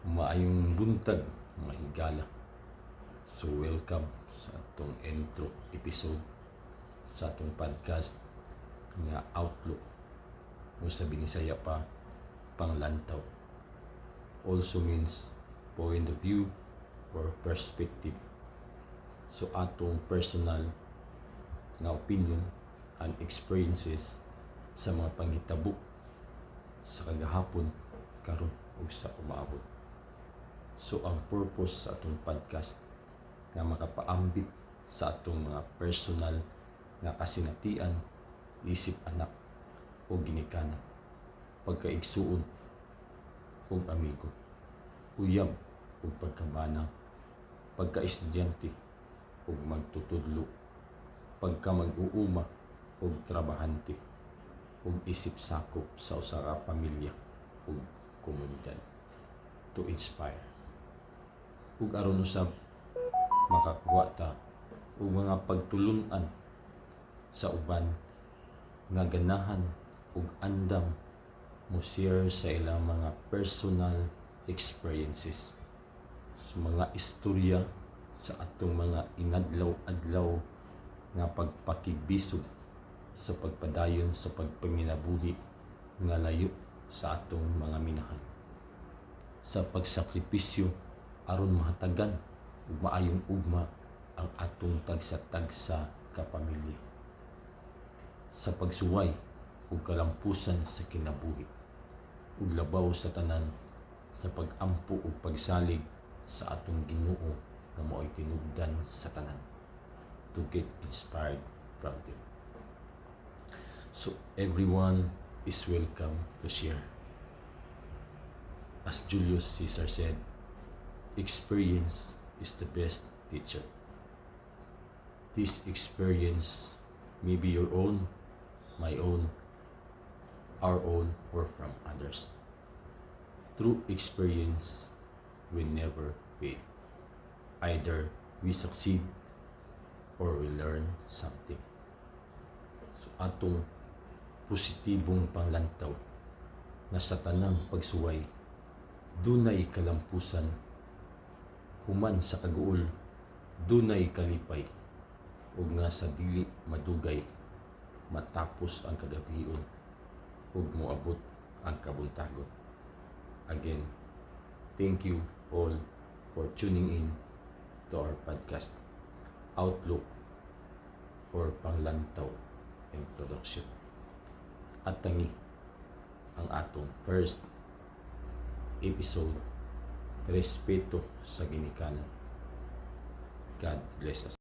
Maayong buntag, mga higala. So welcome sa atong intro episode sa atong podcast nga Outlook o sa Binisaya pa panglantaw. Also means point of view or perspective. So atong personal nga opinion and experiences sa mga panghitabo sa kagahapon, karon ug sa umaabot. So ang purpose sa atong podcast nga makapaambit sa atong mga personal nga kasinatian, isip anak o ginikanan, pagkaigsuon o amigo, uyab o pagkabana, pagka-estudyante o magtutudlo, pagka mag-uuma o trabahante, o isip sakop sa usa ka pamilya o komunidad to inspire. Ug aron usab makakuha ta og mga pagtulun-an sa uban nga ganahan ug andam mo share sa ilang mga personal experiences, sa mga istorya sa atong mga inadlaw-adlaw nga pagpakigbisog sa pagpadayon sa pagpanginabuhi nga layo sa atong mga minahan, sa pagsakripisyo aron mahatagan ug maayong ugma ang atong tagsa-tagsa ka pamilya, sa pagsuway ug kalampusan sa kinabuhi ug labaw sa tanan, sa pag-ampo ug pagsalig sa atong Ginoo nga mao'y tinubdan sa tanan, to get inspired from them. So everyone is welcome to share. As Julius Caesar said, experience is the best teacher. This experience may be your own, my own, our own, or from others. Through experience, we never fail. Either we succeed or we learn something. So atong positibong panglantaw na sa tanang pagsuway, dunay kalampusan, human sa kaguol, dunay kalipay, ug nga sa dili madugay, matapos ang kagabion, ug moabot ang kabuntagon. Again, thank you all for tuning in to our podcast, Outlook or Panglantaw Introduction. At tangi ang atong first episode, respeto sa ginikanan. God bless us.